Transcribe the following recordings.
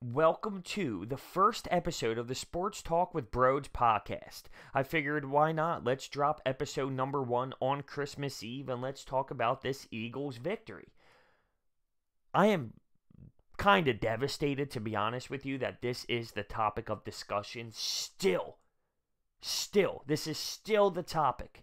Welcome to the first episode of the Sports Talk with Broads podcast. I figured, why not? Let's drop episode number 1 on Christmas Eve and let's talk about this Eagles victory. I am kind of devastated, to be honest with you, that this is the topic of discussion still. This is still the topic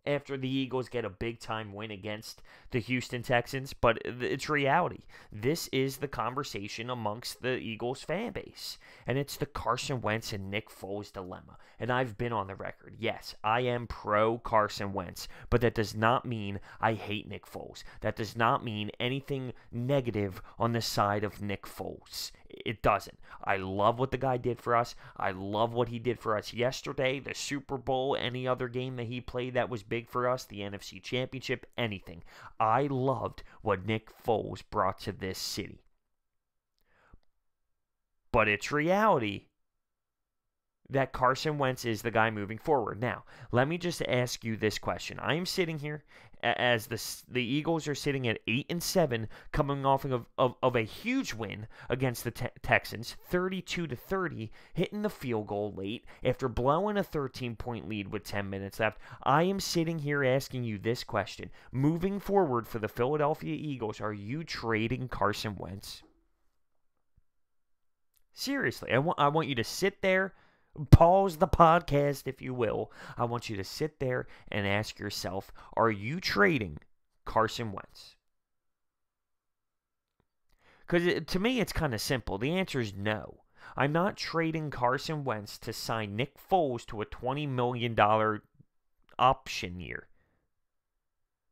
after the Eagles get a big-time win against the Houston Texans, but it's reality. This is the conversation amongst the Eagles fan base, and it's the Carson Wentz and Nick Foles dilemma. And I've been on the record. Yes, I am pro Carson Wentz, but that does not mean I hate Nick Foles. That does not mean anything negative on the side of Nick Foles. It doesn't. I love what the guy did for us. I love what he did for us yesterday, the Super Bowl, any other game that he played that was big for us, the NFC Championship, anything. I loved what Nick Foles brought to this city. But it's reality that Carson Wentz is the guy moving forward. Now, let me just ask you this question. I am sitting here as the Eagles are sitting at 8-7, coming off of a huge win against the Texans, 32-30, hitting the field goal late after blowing a 13-point lead with 10 minutes left. I am sitting here asking you this question. Moving forward for the Philadelphia Eagles, are you trading Carson Wentz? Seriously, I want you to sit there, pause the podcast, if you will. I want you to sit there and ask yourself, are you trading Carson Wentz? Because to me, it's kind of simple. The answer is no. I'm not trading Carson Wentz to sign Nick Foles to a $20 million option year.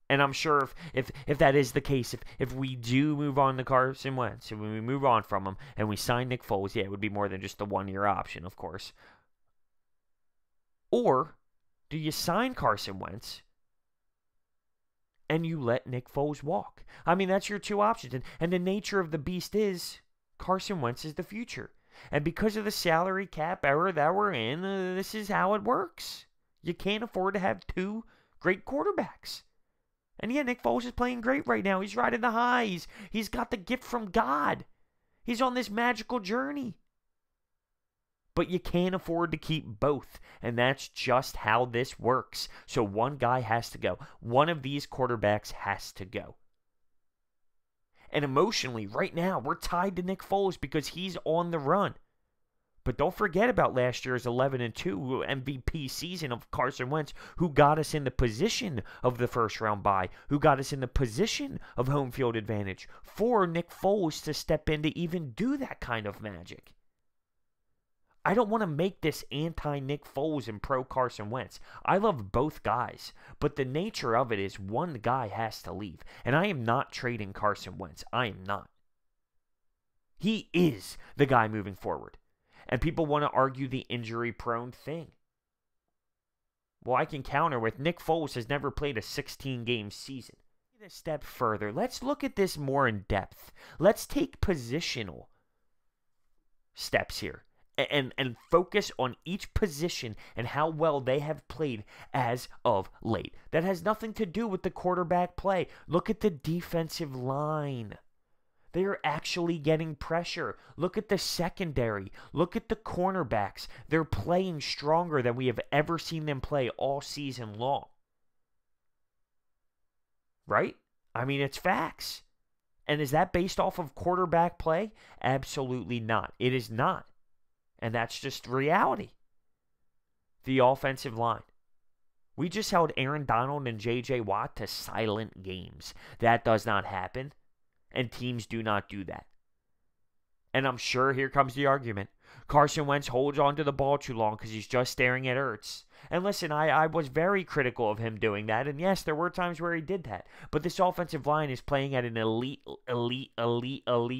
And I'm sure if that is the case, if we do move on to Carson Wentz, and when we move on from him and we sign Nick Foles, yeah, it would be more than just a one-year option, of course. Or do you sign Carson Wentz and you let Nick Foles walk? I mean, that's your two options. And the nature of the beast is Carson Wentz is the future. And because of the salary cap era that we're in, this is how it works. You can't afford to have two great quarterbacks. And yeah, Nick Foles is playing great right now. He's riding the highs. He's got the gift from God. He's on this magical journey. But you can't afford to keep both. And that's just how this works. So one guy has to go. One of these quarterbacks has to go. And emotionally, right now, we're tied to Nick Foles because he's on the run. But don't forget about last year's 11-2 MVP season of Carson Wentz, who got us in the position of the first-round bye, who got us in the position of home field advantage for Nick Foles to step in to even do that kind of magic. I don't want to make this anti-Nick Foles and pro-Carson Wentz. I love both guys, but the nature of it is one guy has to leave. And I am not trading Carson Wentz. I am not. He is the guy moving forward. And people want to argue the injury-prone thing. Well, I can counter with Nick Foles has never played a 16-game season. A step further. Let's look at this more in depth. Let's take positional steps here and focus on each position and how well they have played as of late. That has nothing to do with the quarterback play. Look at the defensive line. They are actually getting pressure. Look at the secondary. Look at the cornerbacks. They're playing stronger than we have ever seen them play all season long. Right? I mean, it's facts. And is that based off of quarterback play? Absolutely not. It is not. And that's just reality. The offensive line. We just held Aaron Donald and J.J. Watt to silent games. That does not happen. And teams do not do that. And I'm sure here comes the argument. Carson Wentz holds on to the ball too long because he's just staring at Ertz. And listen, I was very critical of him doing that. And yes, there were times where he did that. But this offensive line is playing at an elite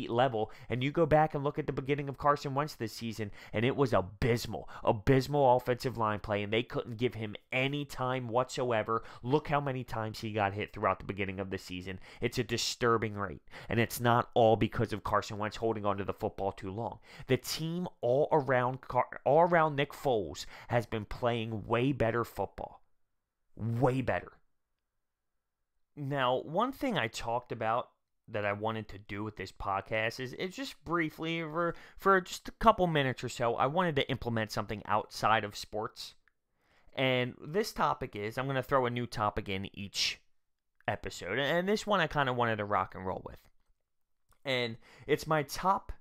level. And you go back and look at the beginning of Carson Wentz this season, and it was abysmal. Abysmal offensive line play, and they couldn't give him any time whatsoever. Look how many times he got hit throughout the beginning of the season. It's a disturbing rate. And it's not all because of Carson Wentz holding onto the football too long. The team all around Nick Foles has been playing way better football. Way better. Now, one thing I talked about that I wanted to do with this podcast is it's just briefly for just a couple minutes or so, I wanted to implement something outside of sports. And this topic is, I'm going to throw a new topic in each episode. And this one I kind of wanted to rock and roll with. And it's my top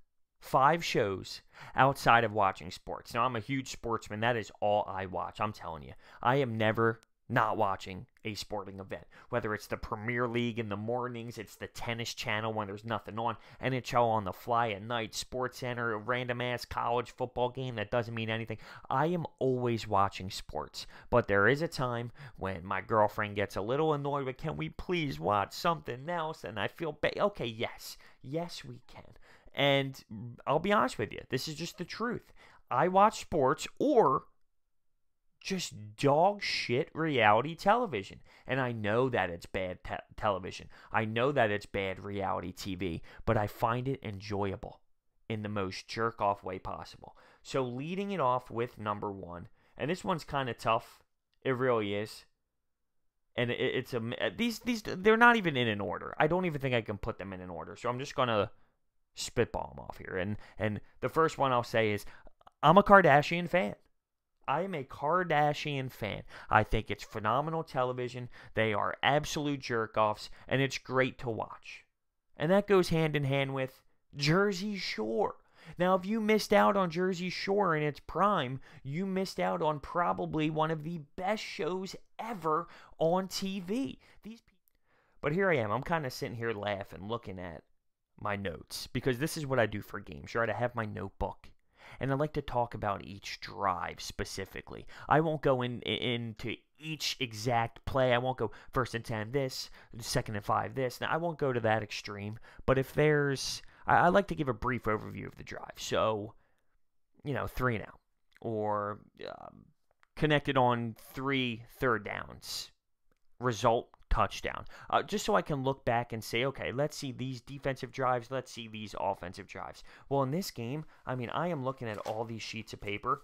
5 shows outside of watching sports. Now, I'm a huge sportsman. That is all I watch. I'm telling you. I am never not watching a sporting event. Whether it's the Premier League in the mornings, it's the tennis channel when there's nothing on, NHL on the fly at night, Sports Center, a random-ass college football game that doesn't mean anything. I am always watching sports. But there is a time when my girlfriend gets a little annoyed with, can we please watch something else? And I feel, okay, yes. Yes, we can. And I'll be honest with you. This is just the truth. I watch sports or just dog shit reality television. And I know that it's bad television. I know that it's bad reality TV, but I find it enjoyable in the most jerk-off way possible. So leading it off with number 1, and this one's kind of tough. It really is. And it's these they're not even in an order. I don't even think I can put them in an order. So I'm just going to spitball them off here. And the first one I'll say is I'm a Kardashian fan. I am a Kardashian fan. I think it's phenomenal television. They are absolute jerk-offs, and it's great to watch. And that goes hand in hand with Jersey Shore. Now, if you missed out on Jersey Shore in its prime, you missed out on probably one of the best shows ever on TV. But here I am. I'm kind of sitting here laughing, looking at my notes, because this is what I do for games, right? I have my notebook. And I like to talk about each drive specifically. I won't go into each exact play. I won't go 1st and 10 this, 2nd and 5 this. Now, I won't go to that extreme. But if there's... I like to give a brief overview of the drive. So, 3 and out. Or connected on 3 third downs. Result, touchdown. Just so I can look back and say, okay, let's see these defensive drives. Let's see these offensive drives. Well, in this game, I am looking at all these sheets of paper.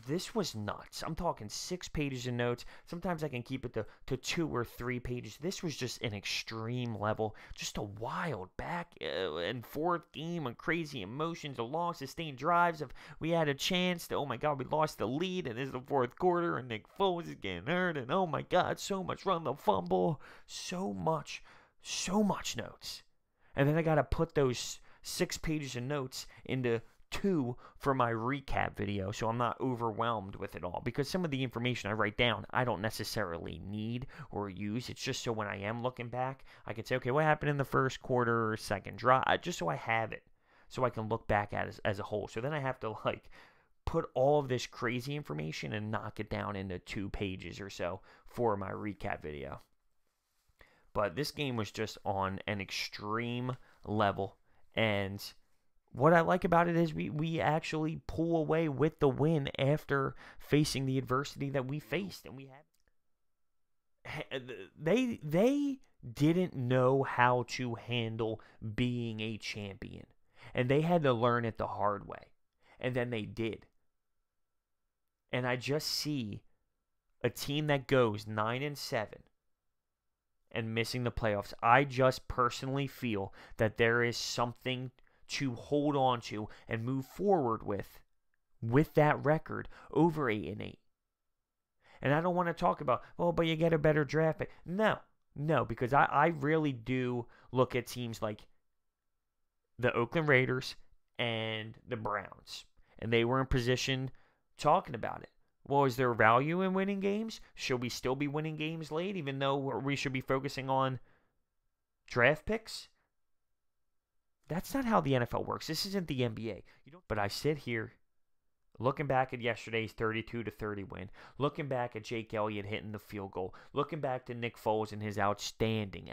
This was nuts. I'm talking 6 pages of notes. Sometimes I can keep it to 2 or 3 pages. This was just an extreme level. Just a wild back and forth game and crazy emotions, a long sustained drives. We had a chance to, oh my God, we lost the lead and this is the 4th quarter and Nick Foles is getting hurt and oh my God, so much run the fumble. So much notes. And then I got to put those 6 pages of notes into 2 for my recap video so I'm not overwhelmed with it all, because some of the information I write down I don't necessarily need or use. It's just so when I am looking back I can say, okay, what happened in the 1st quarter or 2nd drive, just so I have it so I can look back at it as a whole. So then I have to put all of this crazy information and knock it down into 2 pages or so for my recap video. But this game was just on an extreme level, and what I like about it is we actually pull away with the win after facing the adversity that we faced. And they didn't know how to handle being a champion. And they had to learn it the hard way. And then they did. And I just see a team that goes 9-7 and missing the playoffs. I just personally feel that there is something to hold on to and move forward with that record over 8-8. And I don't want to talk about, but you get a better draft pick. No, because I really do look at teams like the Oakland Raiders and the Browns, and they were in position talking about it. Well, is there value in winning games? Should we still be winning games late, even though we should be focusing on draft picks? That's not how the NFL works. This isn't the NBA. But I sit here looking back at yesterday's 32-30 win, looking back at Jake Elliott hitting the field goal, looking back to Nick Foles and his outstanding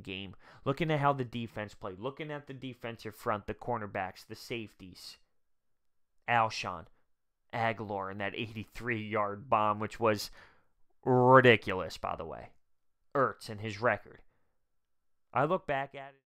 game, looking at how the defense played, looking at the defensive front, the cornerbacks, the safeties, Alshon, Aguilar, and that 83-yard bomb, which was ridiculous, by the way. Ertz and his record. I look back at it.